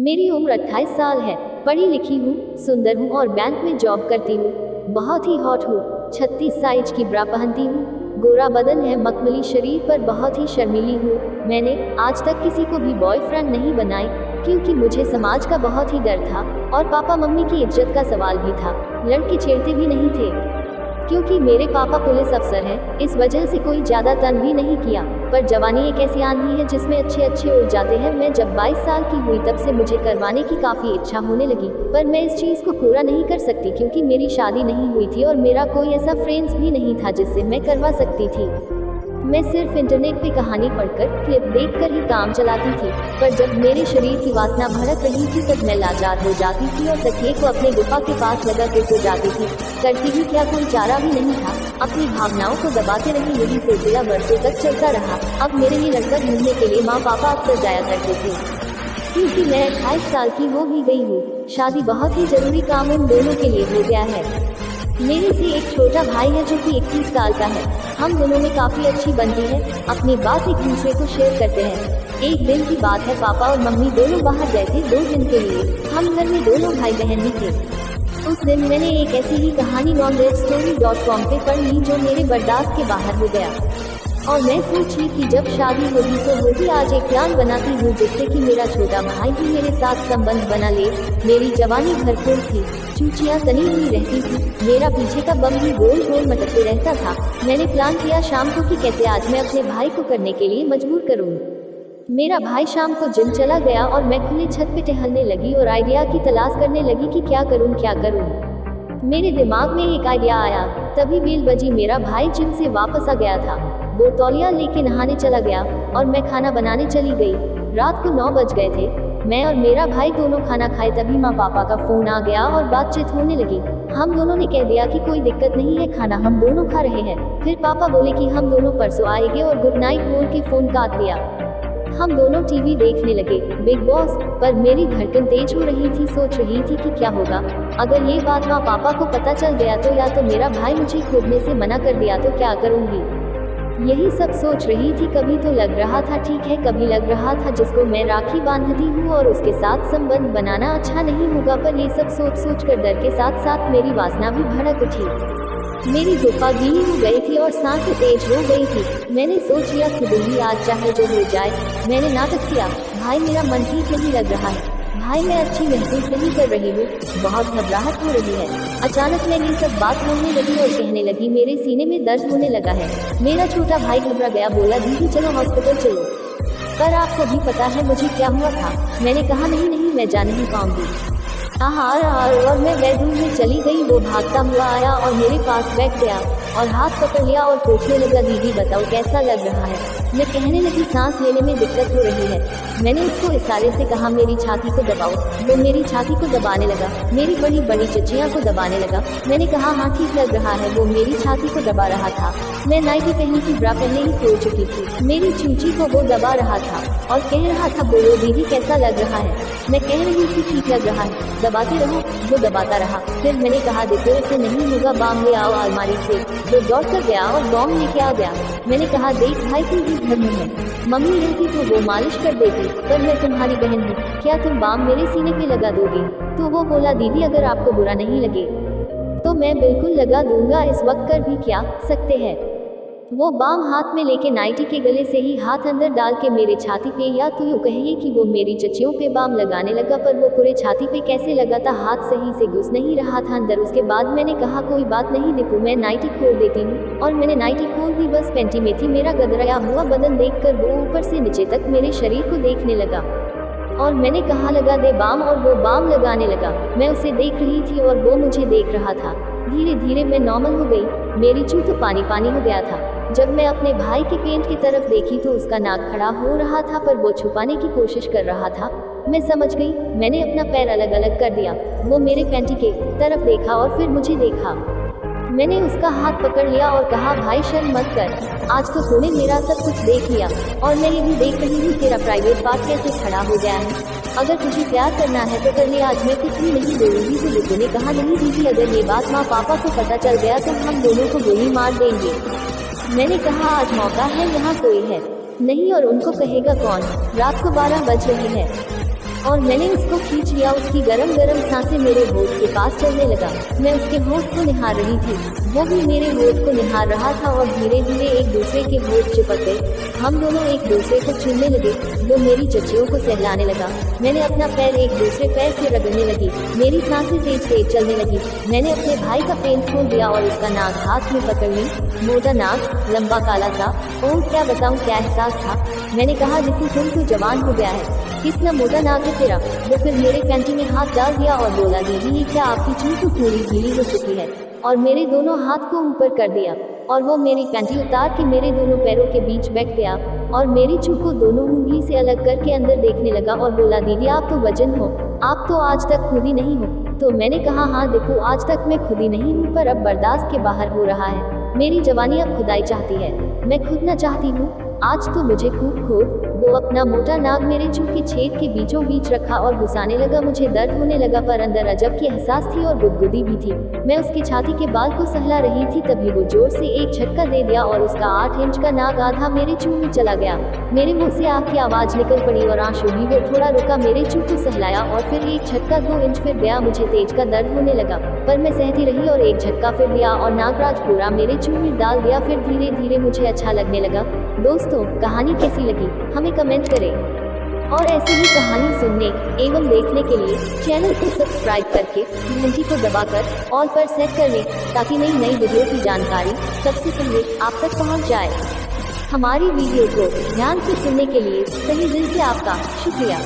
मेरी उम्र 28 साल है। पढ़ी लिखी हूँ, सुंदर हूँ और बैंक में जॉब करती हूँ। बहुत ही हॉट हूँ। 36 साइज की ब्रा पहनती हूँ। गोरा बदन है, मखमली शरीर पर बहुत ही शर्मीली हूँ। मैंने आज तक किसी को भी बॉयफ्रेंड नहीं बनाई, क्योंकि मुझे समाज का बहुत ही डर था और पापा मम्मी की इज्जत का सवाल भी था। लड़के छेड़ते भी नहीं थे, क्योंकि मेरे पापा पुलिस अफसर हैं, इस वजह से कोई ज़्यादा तंग भी नहीं किया। पर जवानी एक ऐसी आंधी है जिसमें अच्छे अच्छे उड़ जाते हैं। मैं जब 22 साल की हुई तब से मुझे करवाने की काफ़ी इच्छा होने लगी, पर मैं इस चीज़ को पूरा नहीं कर सकती क्योंकि मेरी शादी नहीं हुई थी और मेरा कोई ऐसा फ्रेंड्स भी नहीं था जिससे मैं करवा सकती थी। मैं सिर्फ इंटरनेट पे कहानी पढ़कर, क्लिप देखकर ही काम चलाती थी। पर जब मेरे शरीर की वासना भड़क रही थी तब मैं लाचार हो जाती थी और तकिए को अपने गुफा के पास लगा के सो जाती थी। करती भी क्या, कोई चारा भी नहीं था। अपनी भावनाओं को दबाते रही, यही सिलसिला वर्षों तक चलता रहा। अब मेरे लिए लड़का ढूंढने के लिए माँ पापा अक्सर जाया करते थे, क्योंकि मैं 28 साल की हो भी गई हूँ। शादी बहुत ही जरूरी काम उन दोनों के लिए हो गया है। मेरे से एक छोटा भाई है जो कि 21 साल का है। हम दोनों में काफी अच्छी बनती है, अपनी बात एक दूसरे को शेयर करते हैं। एक दिन की बात है, पापा और मम्मी दोनों बाहर गए थे 2 दिन के लिए। हम घर में दोनों भाई बहन ही थे। उस दिन मैंने एक ऐसी ही कहानी nonreadstory.com पे पढ़ ली जो मेरे बर्दाश्त के बाहर हो गया। और मैं सोची कि जब शादी होगी तो होगी। आज एक प्लान बनाती हूँ जिससे कि मेरा छोटा भाई भी मेरे साथ संबंध बना ले। मेरी जवानी भरपूर थी, चूचियाँ तनी हुई रहती थी, मेरा पीछे का बम भी गोल गोल मटकते रहता था। मैंने प्लान किया शाम को कि कैसे आज मैं अपने भाई को करने के लिए मजबूर करूँ। मेरा भाई शाम को जिम चला गया और मैं खुली छत पे टहलने लगी और आइडिया की तलाश करने लगी कि क्या करूँ। मेरे दिमाग में एक आइडिया आया, तभी बेल बजी। मेरा भाई जिम से वापस आ गया था। वो तौलिया लेके नहाने चला गया और मैं खाना बनाने चली गई। रात को 9 बज गए थे। मैं और मेरा भाई दोनों खाना खाए तभी माँ पापा का फोन आ गया और बातचीत होने लगी। हम दोनों ने कह दिया कि कोई दिक्कत नहीं है, खाना हम दोनों खा रहे हैं। फिर पापा बोले कि हम दोनों परसों आएंगे और गुड नाइट बोल के फोन काट दिया। हम दोनों टीवी देखने लगे, बिग बॉस। पर मेरी धड़कन तेज हो रही थी, सोच रही थी कि क्या होगा अगर ये बात माँ पापा को पता चल गया तो, या तो मेरा भाई मुझे खोदने से मना कर दिया तो क्या करूँगी। यही सब सोच रही थी। कभी तो लग रहा था ठीक है, कभी लग रहा था जिसको मैं राखी बांधती हूँ और उसके साथ संबंध बनाना अच्छा नहीं होगा। पर ये सब सोच सोच कर डर के साथ साथ मेरी वासना भी भड़क उठी। मेरी गुफा गीली हो गई थी और सांसें तेज हो गई थी। मैंने सोच लिया कि दूंगी आज चाहे जो हो जाए। मैंने नाटक किया, भाई मेरा मन ठीक नहीं लग रहा है, भाई मैं अच्छी महसूस नहीं कर रही हूँ, बहुत घबराहट हो रही है। अचानक मैं ये सब बात बोलने लगी और कहने लगी, मेरे सीने में दर्द होने लगा है। मेरा छोटा भाई घबरा गया, बोला दीदी चलो हॉस्पिटल चलो। पर आपको भी पता है मुझे क्या हुआ था। मैंने कहा नहीं नहीं, मैं जा नहीं पाऊंगी। और मैं बेडरूम में चली गई। वो भागता हुआ आया और मेरे पास बैठ गया और हाथ पकड़ लिया और पूछने लगा, दीदी बताओ कैसा लग रहा है। मैं कहने लगी सांस लेने में दिक्कत हो रही है। मैंने उसको इशारे से कहा मेरी छाती को दबाओ। वो मेरी छाती को दबाने लगा, मेरी बड़ी बड़ी चचियाँ को दबाने लगा। मैंने कहा हाँ ठीक लग रहा है। वो मेरी छाती को दबा रहा था। मैं नाइटी पहनी थी, ब्रा पहने ही सो चुकी थी। मेरी चूची को वो दबा रहा था और कह रहा था, बोलो दीदी कैसा लग रहा है। मैं कह रही थी ठीक लग रहा है, दबाते रहो। वो दबाता रहा। फिर मैंने कहा देखो ऐसे नहीं होगा, बाम ले आओ अलमारी से। वो दौड़ कर गया और बॉम्ब लेके आ गया। मैंने कहा देख भाई तू भी घर में है, मम्मी रहती तो वो मालिश कर देती, पर मैं तुम्हारी बहन हूँ, क्या तुम बाम मेरे सीने पे लगा दोगी। तो वो बोला दीदी अगर आपको बुरा नहीं लगे तो मैं बिल्कुल लगा दूंगा, इस वक्त कर भी क्या सकते हैं। वो बाम हाथ में लेके नाइटी के गले से ही हाथ अंदर डाल के मेरे छाती पे, या तो यूँ कहिए कि वो मेरी चचियों पे बाम लगाने लगा। पर वो पूरे छाती पे कैसे लगा था, हाथ सही से घुस नहीं रहा था अंदर। उसके बाद मैंने कहा कोई बात नहीं दीपू, मैं नाइटी खोल देती हूँ। और मैंने नाइटी खोल दी, बस पैंटी में थी। मेरा गदराया हुआ बदन देखकर वो ऊपर से नीचे तक मेरे शरीर को देखने लगा और मैंने कहा लगा दे बाम, और वो बाम लगाने लगा। मैं उसे देख रही थी और वो मुझे देख रहा था। धीरे धीरे मैं नॉर्मल हो गई, मेरी चूँ तो पानी पानी हो गया था। जब मैं अपने भाई के पेंट की तरफ देखी तो उसका नाक खड़ा हो रहा था, पर वो छुपाने की कोशिश कर रहा था। मैं समझ गई, मैंने अपना पैर अलग अलग कर दिया। वो मेरे पैंटी के तरफ देखा और फिर मुझे देखा। मैंने उसका हाथ पकड़ लिया और कहा भाई शर्म मत कर, आज तो तूने मेरा सब कुछ देख लिया और मैं ये भी देख रही हूँ तेरा प्राइवेट पार्ट कैसे खड़ा हो गया है। अगर तुझे प्यार करना है तो कर ले, आज मैं कुछ भी नहीं बोलूंगी। तो लुत्फो ने कहा नहीं दीदी, अगर ये बात माँ पापा को पता चल गया तो हम दोनों को गोली मार देंगे। मैंने कहा आज मौका है, यहाँ कोई है नहीं और उनको कहेगा कौन। रात को 12 बज रहे हैं। और मैंने उसको खींच लिया। उसकी गरम गरम सांसें मेरे होठ के पास चलने लगा। मैं उसके होठ को निहार रही थी, वो भी मेरे होठ को निहार रहा था और धीरे धीरे एक दूसरे के होठ चिपक गए। हम दोनों एक दूसरे को चूमने लगे। वो मेरी चच्चियों को सहलाने लगा। मैंने अपना पैर एक दूसरे पैर से रगड़ने लगी। मेरी सांसें तेज तेज चलने लगी। मैंने अपने भाई का पेंट खोल दिया और उसका नाक हाथ में पकड़ ली। मोटा नाक, लंबा काला सा। ओह क्या बताऊं क्या एहसास था। मैंने कहा जितनी तुम तो जवान हो गया है, कितना मोटा नाक है तेरा। वो फिर मेरे पैंटी में हाथ डाल दिया और बोला दीदी ये क्या आपकी चूं तो पूरी गीली हो चुकी है, और मेरे दोनों हाथ को ऊपर कर दिया और वो मेरी पैंटी उतार के मेरे दोनों पैरों के बीच बैठ गया और मेरी चू को दोनों उंगली से अलग करके अंदर देखने लगा और बोला दीदी आप तो वजन हो, आप तो आज तक खुद ही नहीं हो। तो मैंने कहा हाँ देखो आज तक मैं खुद ही नहीं हूँ, पर अब बर्दाश्त के बाहर हो रहा है। मेरी जवानी अब खुदाई चाहती है, मैं खुद न चाहती हूँ। आज तो मुझे खूब खोद। वो अपना मोटा नाक मेरे चू के छेद के बीचों बीच रखा और घुसाने लगा। मुझे दर्द होने लगा पर अंदर अजब की एहसास थी और गुदगुदी भी थी। मैं उसकी छाती के बाल को सहला रही थी, तभी वो जोर से एक झटका दे दिया और उसका 8 इंच का नाक आधा मेरे चू में चला गया। मेरे मुंह से आग की आवाज निकल पड़ी और आंसू भी। वो थोड़ा रुका, मेरे चू को सहलाया और फिर एक झटका 2 इंच फिर गया। मुझे तेज का दर्द होने लगा पर मैं सहती रही और एक झटका फिर दिया और नागराज पूरा मेरे चू में डाल दिया। फिर धीरे धीरे मुझे अच्छा लगने लगा। दोस्तों कहानी कैसी लगी हमें कमेंट करें और ऐसी ही कहानी सुनने एवं देखने के लिए चैनल को सब्सक्राइब करके घंटी को दबाकर ऑल पर सेट कर लें ताकि नई नई वीडियो की जानकारी सबसे पहले आप तक पहुंच जाए। हमारी वीडियो को ध्यान से सुनने के लिए तहे दिल से आपका शुक्रिया।